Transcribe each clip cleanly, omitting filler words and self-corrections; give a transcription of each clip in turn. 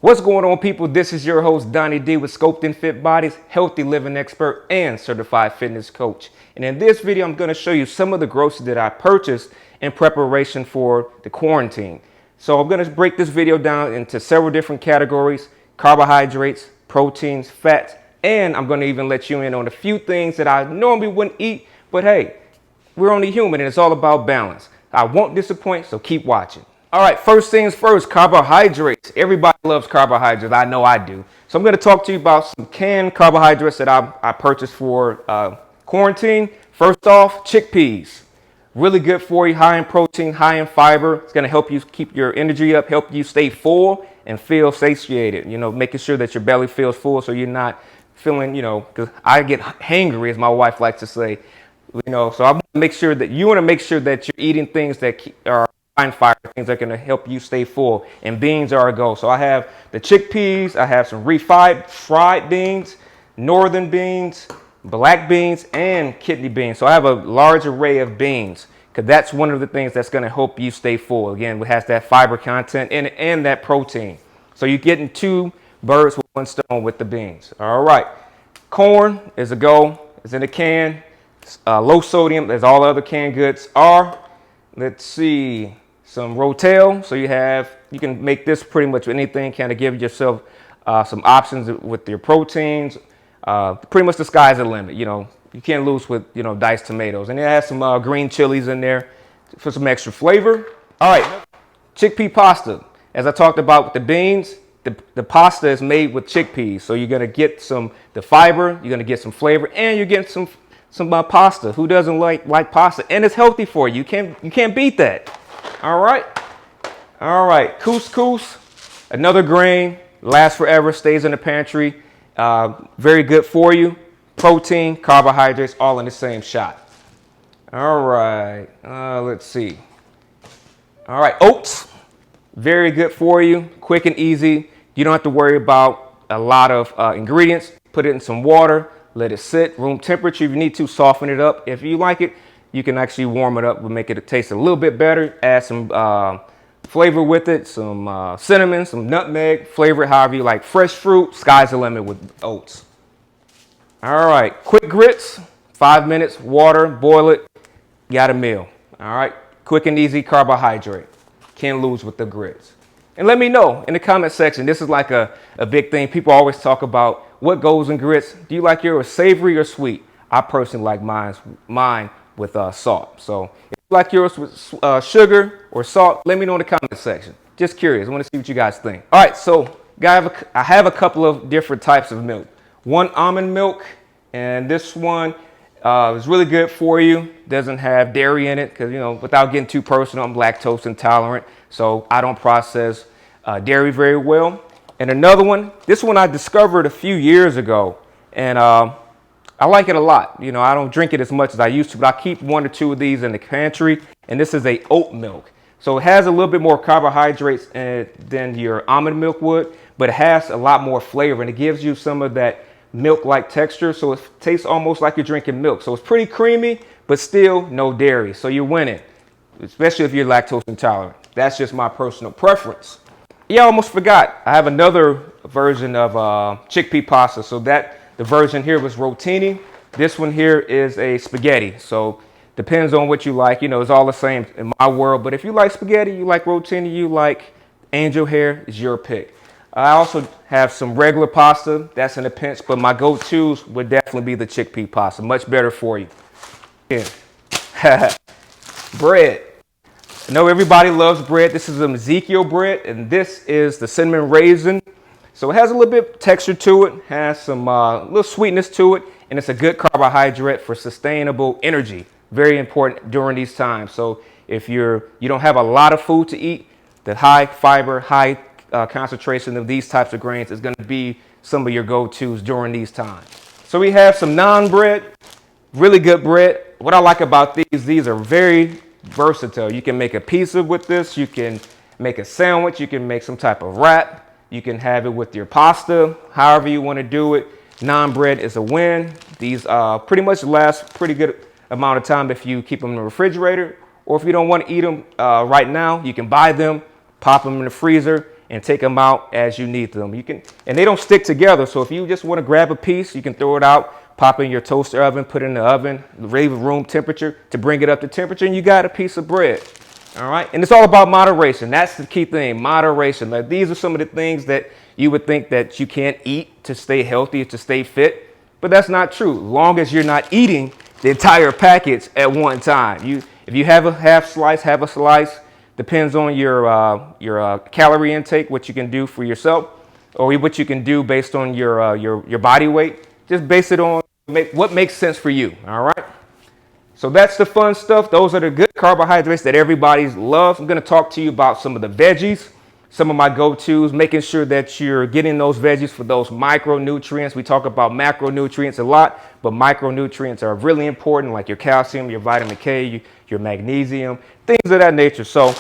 What's going on, people? This is your host, Donnie D with Sculpting Fit Bodies, healthy living expert and certified fitness coach. And in this video, I'm going to show you some of the groceries that I purchased in preparation for the quarantine. So I'm going to break this video down into several different categories: carbohydrates, proteins, fats, and I'm going to even let you in on a few things that I normally wouldn't eat. But hey, we're only human and it's all about balance. I won't disappoint, so keep watching. All right, first things first, carbohydrates. Everybody loves carbohydrates. I know I do. So I'm going to talk to you about some canned carbohydrates that I purchased for quarantine. First off, chickpeas. Really good for you, high in protein, high in fiber. It's going to help you keep your energy up, help you stay full and feel satiated. You know, making sure that your belly feels full so you're not feeling, because I get hangry, as my wife likes to say. So I want to make sure that you're eating things that are fiber, things that are going to help you stay full, and beans are a go. So I have the chickpeas, I have some fried beans, northern beans, black beans, and kidney beans. So I have a large array of beans because that's one of the things that's going to help you stay full. Again, it has that fiber content in it and that protein. So you're getting two birds with one stone with the beans. All right, corn is a go. It's in a can. Low sodium, as all other canned goods are. Let's see. Some Rotel, so you can make this pretty much anything, kind of give yourself some options with your proteins. Pretty much the sky's the limit. You can't lose with diced tomatoes, and it has some green chilies in there for some extra flavor. All right, chickpea pasta. As I talked about with the beans, the pasta is made with chickpeas, so you're gonna get the fiber, you're gonna get some flavor, and you're getting some pasta. Who doesn't like pasta? And it's healthy for you. You can't beat that. All right. Couscous, another grain, lasts forever, stays in the pantry. Very good for you. Protein, carbohydrates, all in the same shot. All right. Let's see. All right. Oats, very good for you. Quick and easy. You don't have to worry about a lot of ingredients. Put it in some water. Let it sit, room temperature. If you need to, soften it up. If you like it, you can actually warm it up. We'll make it taste a little bit better. Add some flavor with it, some cinnamon, some nutmeg. Flavor it however you like. Fresh fruit, sky's the limit with oats. All right, quick grits, 5 minutes, water, boil it, got a meal. All right, quick and easy carbohydrate. Can't lose with the grits. And let me know in the comment section. This is like a big thing. People always talk about what goes in grits. Do you like yours savory or sweet? I personally like mine with salt. So if you like yours with sugar or salt, let me know in the comment section. Just curious. I want to see what you guys think. All right, so I have a couple of different types of milk. One almond milk, and this one is really good for you. Doesn't have dairy in it because, without getting too personal, I'm lactose intolerant, so I don't process dairy very well. And another one, this one I discovered a few years ago, and I like it a lot. I don't drink it as much as I used to, but I keep 1 or 2 of these in the pantry, and this is a oat milk. So it has a little bit more carbohydrates than your almond milk would, but it has a lot more flavor, and it gives you some of that milk-like texture, so it tastes almost like you're drinking milk. So it's pretty creamy, but still no dairy, so you're winning, especially if you're lactose intolerant. That's just my personal preference. Yeah, I almost forgot. I have another version of chickpea pasta, so the version here was rotini. This one here is a spaghetti. So depends on what you like. It's all the same in my world. But if you like spaghetti, you like rotini, you like angel hair, is your pick. I also have some regular pasta. That's in a pinch. But my go-tos would definitely be the chickpea pasta. Much better for you. Yeah. Bread. I know everybody loves bread. This is an Ezekiel bread. And this is the cinnamon raisin. So it has a little bit of texture to it, has some little sweetness to it, and it's a good carbohydrate for sustainable energy. Very important during these times. So if you don't have a lot of food to eat, the high fiber, high concentration of these types of grains is going to be some of your go-tos during these times. So we have some naan bread, really good bread. What I like about these are very versatile. You can make a pizza with this. You can make a sandwich. You can make some type of wrap. You can have it with your pasta, however you want to do it. Naan bread is a win. These pretty much last pretty good amount of time if you keep them in the refrigerator, or if you don't want to eat them right now, you can buy them, pop them in the freezer, and take them out as you need them. You can, and they don't stick together. So if you just want to grab a piece, you can throw it out, pop it in your toaster oven, put it in the oven, leave it room temperature to bring it up to temperature, and you got a piece of bread. All right. And it's all about moderation. That's the key thing, moderation. Like, these are some of the things that you would think that you can't eat to stay healthy, to stay fit. But that's not true. Long as you're not eating the entire package at one time. If you have a half slice, have a slice. Depends on your calorie intake, what you can do for yourself, or what you can do based on your body weight. Just base it on what makes sense for you. All right. So that's the fun stuff. Those are the good carbohydrates that everybody loves. I'm going to talk to you about some of the veggies, some of my go-tos, making sure that you're getting those veggies for those micronutrients. We talk about macronutrients a lot, but micronutrients are really important, like your calcium, your vitamin K, your magnesium, things of that nature. So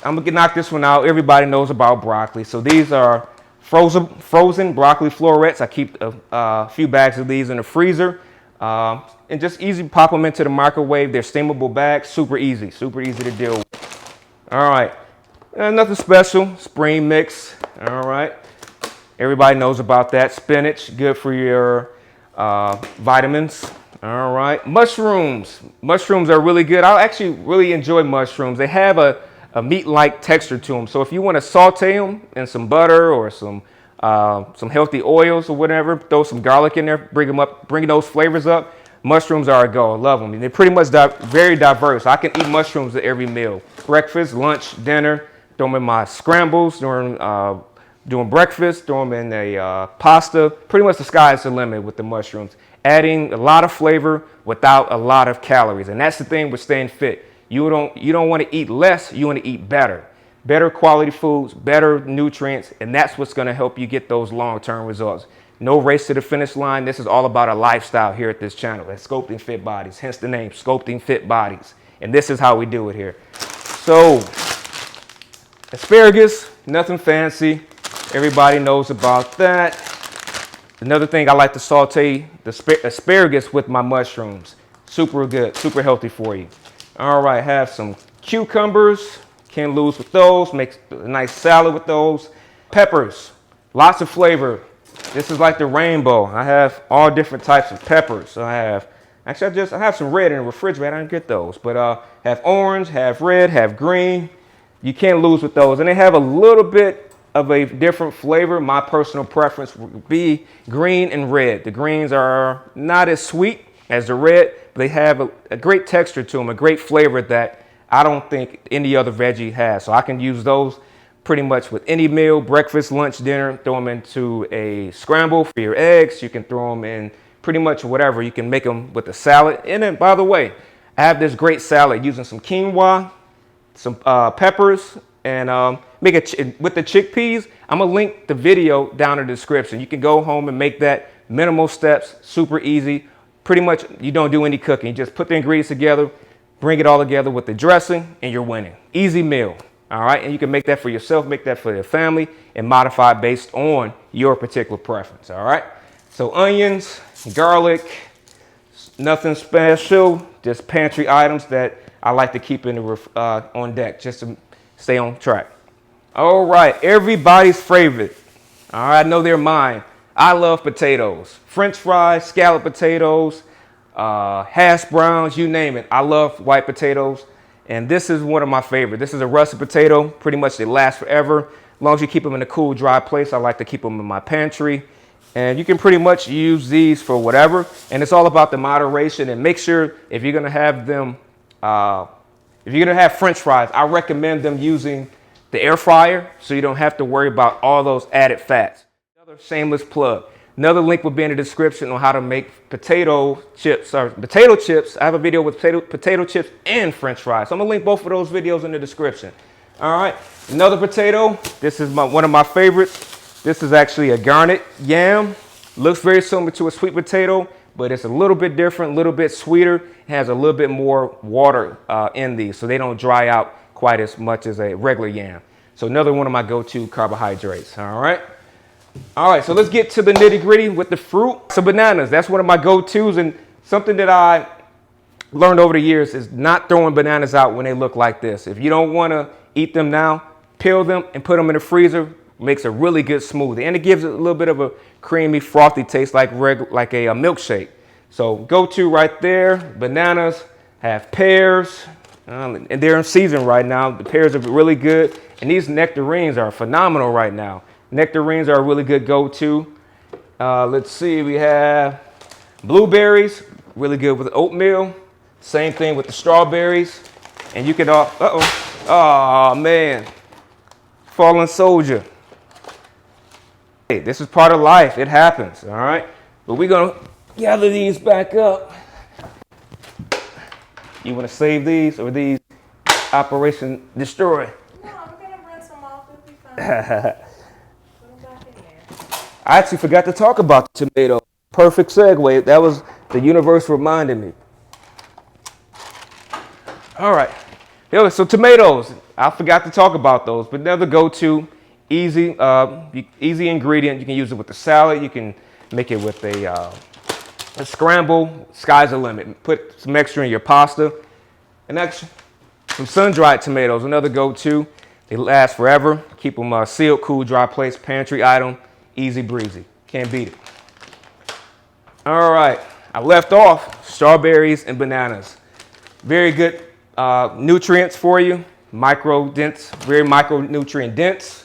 I'm going to knock this one out. Everybody knows about broccoli. So these are frozen broccoli florets. I keep a few bags of these in the freezer. And just easy, pop them into the microwave. They're steamable bags, super easy to deal with. All right, nothing special, spring mix. All right, everybody knows about that. Spinach, good for your vitamins. All right, mushrooms are really good. I actually really enjoy mushrooms. They have a meat-like texture to them. So if you want to saute them in some butter or some healthy oils or whatever, throw some garlic in there, bring those flavors up. Mushrooms are a go. I love them. And they're pretty much very diverse. I can eat mushrooms at every meal. Breakfast, lunch, dinner. Throw them in my scrambles during breakfast. Throw them in a pasta. Pretty much the sky is the limit with the mushrooms. Adding a lot of flavor without a lot of calories. And that's the thing with staying fit. You don't want to eat less. You want to eat better. Better quality foods, better nutrients, and that's what's going to help you get those long-term results. No race to the finish line. This is all about a lifestyle here at this channel at Sculpting Fit Bodies, hence the name, Sculpting Fit Bodies. And this is how we do it here. So, asparagus, nothing fancy. Everybody knows about that. Another thing, I like to saute the asparagus with my mushrooms. Super good, super healthy for you. All right, have some cucumbers. Can't lose with those. Make a nice salad with those. Peppers, lots of flavor. This is like the rainbow. I have all different types of peppers. So I have some red in the refrigerator. I didn't get those, but have orange, have red, have green. You can't lose with those, and they have a little bit of a different flavor. My personal preference would be green and red. The greens are not as sweet as the red, but they have a great texture to them, a great flavor that I don't think any other veggie has. So I can use those pretty much with any meal, breakfast, lunch, dinner. Throw them into a scramble for your eggs. You can throw them in pretty much whatever. You can make them with a salad. And then, by the way, I have this great salad using some quinoa, some peppers, and make it with the chickpeas. I'm going to link the video down in the description. You can go home and make that minimal steps, super easy. Pretty much you don't do any cooking. You just put the ingredients together, bring it all together with the dressing, and you're winning. Easy meal. All right, and you can make that for yourself, make that for your family, and modify based on your particular preference. All right, so onions, garlic, nothing special, just pantry items that I like to keep in the on deck just to stay on track. All right, everybody's favorite. All right, I know they're mine. I love potatoes, French fries, scalloped potatoes, hash browns, you name it. I love white potatoes. And this is one of my favorites. This is a russet potato. Pretty much they last forever. As long as you keep them in a cool, dry place. I like to keep them in my pantry. And you can pretty much use these for whatever. And it's all about the moderation. And make sure if you're going to have them, if you're going to have French fries, I recommend them using the air fryer so you don't have to worry about all those added fats. Another shameless plug. Another link will be in the description on how to make potato chips. I have a video with potato chips and French fries. So I'm gonna link both of those videos in the description. All right, another potato. This is one of my favorites. This is actually a garnet yam. Looks very similar to a sweet potato, but it's a little bit different, a little bit sweeter. It has a little bit more water in these, so they don't dry out quite as much as a regular yam. So another one of my go-to carbohydrates. All right. All right, so let's get to the nitty gritty with the fruit. So bananas, that's one of my go-tos, and something that I learned over the years is not throwing bananas out when they look like this. If you don't want to eat them now, peel them and put them in the freezer. Makes a really good smoothie, and it gives it a little bit of a creamy, frothy taste like a milkshake. So go-to right there. Bananas, have pears, and they're in season right now. The pears are really good, and these nectarines are phenomenal right now. Nectarines are a really good go-to. Let's see, we have blueberries, really good with oatmeal. Same thing with the strawberries. And you can, oh man, fallen soldier. Hey, this is part of life, it happens, all right? But we're gonna gather these back up. You wanna save these, or these Operation Destroy? No, we're gonna rinse them off, it'll be fine. Put them back in there. I actually forgot to talk about the tomato. Perfect segue. That was the universe reminded me. All right. So tomatoes. I forgot to talk about those, but another go-to, easy ingredient. You can use it with the salad. You can make it with a scramble. Sky's the limit. Put some extra in your pasta. And actually, some sun-dried tomatoes. Another go-to. They last forever. Keep them sealed, cool, dry place, pantry item. Easy breezy. Can't beat it. All right. I left off strawberries and bananas. Very good nutrients for you. Micro-dense, very micronutrient dense.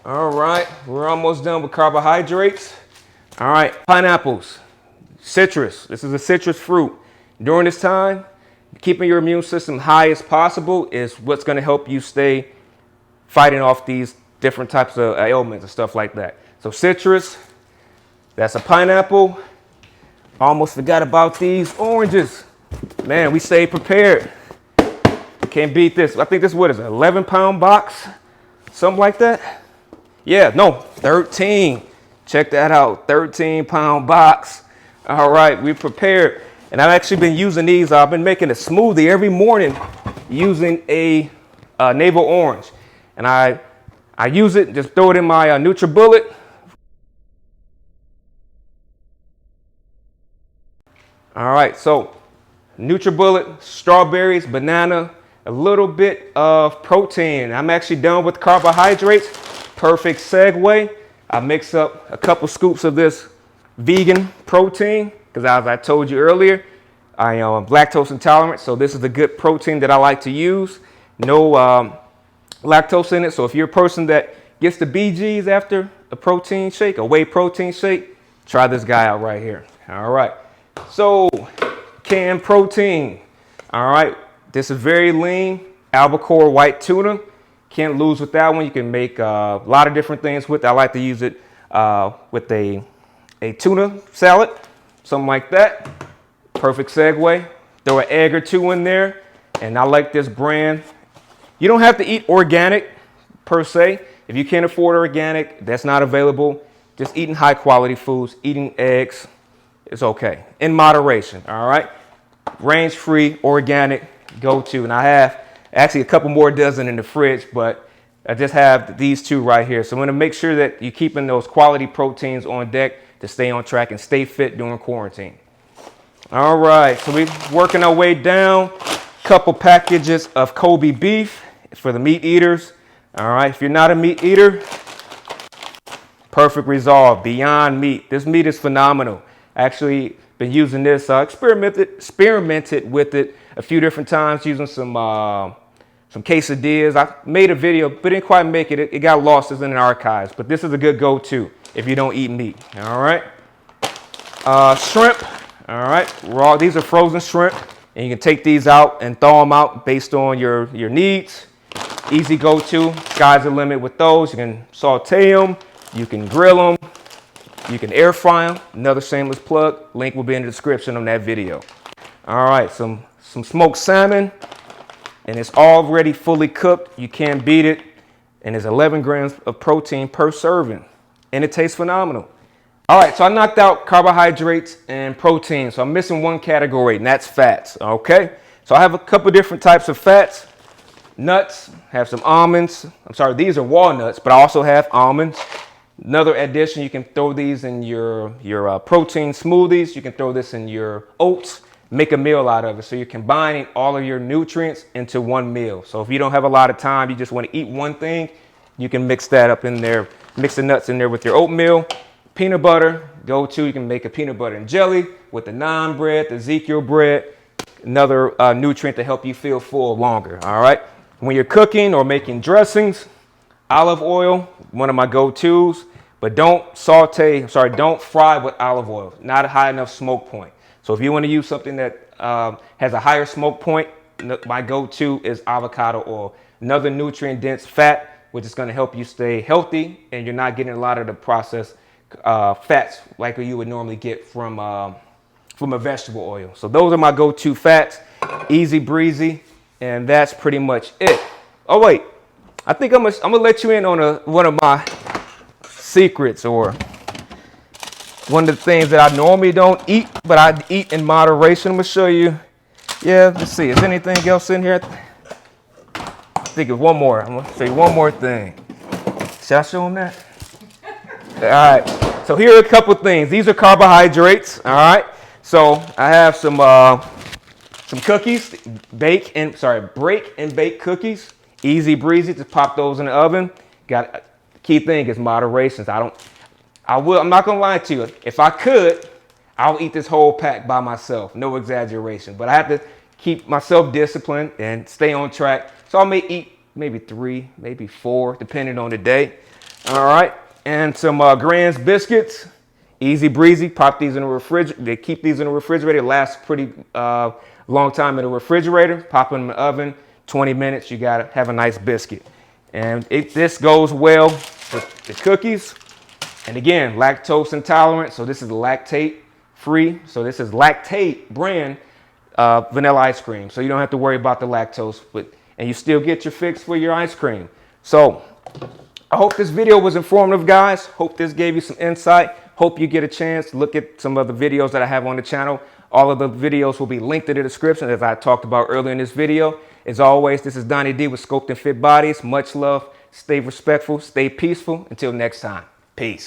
All right. We're almost done with carbohydrates. All right. Pineapples. Citrus. This is a citrus fruit. During this time, keeping your immune system high as possible is what's going to help you stay fighting off these different types of ailments and stuff like that. So citrus, that's a pineapple. Almost forgot about these oranges. Man, we stay prepared. Can't beat this. I think this, what is it, 11-pound box? Something like that? Yeah, no, 13. Check that out, 13-pound box. All right, we're prepared. And I've actually been using these. I've been making a smoothie every morning using a navel orange. And I use it, just throw it in my NutriBullet. All right, so NutriBullet, strawberries, banana, a little bit of protein. I'm actually done with carbohydrates. Perfect segue. I mix up a couple scoops of this vegan protein because as I told you earlier, I am lactose intolerant. So this is a good protein that I like to use. No lactose in it. So if you're a person that gets the BGs after a protein shake, a whey protein shake, try this guy out right here. All right. So, canned protein. All right, this is very lean, albacore white tuna. Can't lose with that one. You can make a lot of different things with it. I like to use it with a tuna salad, something like that. Perfect segue. Throw an egg or two in there. And I like this brand. You don't have to eat organic per se. If you can't afford organic, that's not available. Just eating high quality foods, eating eggs. It's okay, in moderation, all right? Range-free, organic, go-to. And I have actually a couple more dozen in the fridge, but I just have these two right here. So I'm gonna make sure that you're keeping those quality proteins on deck to stay on track and stay fit during quarantine. All right, so we're working our way down. Couple packages of Kobe beef for the meat eaters. All right, if you're not a meat eater, Perfect Resolve, Beyond Meat. This meat is phenomenal. Actually been using this, experimented with it a few different times using some quesadillas. I made a video, but didn't quite make it. It got lost in the archives, but this is a good go-to if you don't eat meat, all right? Shrimp, all right, raw. These are frozen shrimp, and you can take these out and thaw them out based on your needs. Easy go-to, sky's the limit with those. You can saute them, you can grill them, you can air fry them. Another shameless plug. Link will be in the description on that video. All right, some smoked salmon, and it's already fully cooked. You can't beat it, and it's 11 grams of protein per serving, and it tastes phenomenal. All right, so I knocked out carbohydrates and protein, so I'm missing one category, and that's fats. Okay, so I have a couple different types of fats. Nuts, have some almonds. I'm sorry, these are walnuts, but I also have almonds. Another addition, you can throw these in your protein smoothies. You can throw this in your oats. make a meal out of it. So you're combining all of your nutrients into one meal. So if you don't have a lot of time, you just want to eat one thing, you can mix that up in there, mix the nuts in there with your oatmeal. Peanut butter, go to, you can make a peanut butter and jelly with the naan bread, the Ezekiel bread, another nutrient to help you feel full longer, all right? When you're cooking or making dressings, olive oil, one of my go-tos, but don't fry with olive oil, not a high enough smoke point. So if you want to use something that has a higher smoke point, my go-to is avocado oil. Another nutrient-dense fat, which is going to help you stay healthy, and you're not getting a lot of the processed fats like you would normally get from a vegetable oil. So those are my go-to fats, easy breezy, and that's pretty much it. Oh wait, I think I'm gonna let you in on one of my secrets, or one of the things that I normally don't eat, but I eat in moderation. I'm gonna show you. Yeah, let's see. Is anything else in here? I think of one more. I'm gonna show you one more thing. Should I show them that? All right. So here are a couple things. These are carbohydrates. All right. So I have some cookies, break and bake cookies. Easy breezy. Just pop those in the oven. The key thing is moderation. I'm not gonna lie to you. If I could, I'll eat this whole pack by myself. No exaggeration. But I have to keep myself disciplined and stay on track. So I may eat maybe 3, maybe 4, depending on the day. All right. And some Grand's biscuits. Easy breezy. Pop these in the refrigerator. They keep these in the refrigerator. It lasts pretty long time in the refrigerator. Pop them in the oven. 20 minutes. You gotta have a nice biscuit. And this goes well with the cookies. And again, lactose intolerant, so this is lactate free. So this is Lactate brand vanilla ice cream. So you don't have to worry about the lactose, and you still get your fix for your ice cream. So I hope this video was informative, guys. Hope this gave you some insight. Hope you get a chance to look at some of the videos that I have on the channel. All of the videos will be linked in the description, as I talked about earlier in this video. As always, this is Donnie D with Sculpting Fit Bodies. Much love. Stay respectful. Stay peaceful. Until next time. Peace.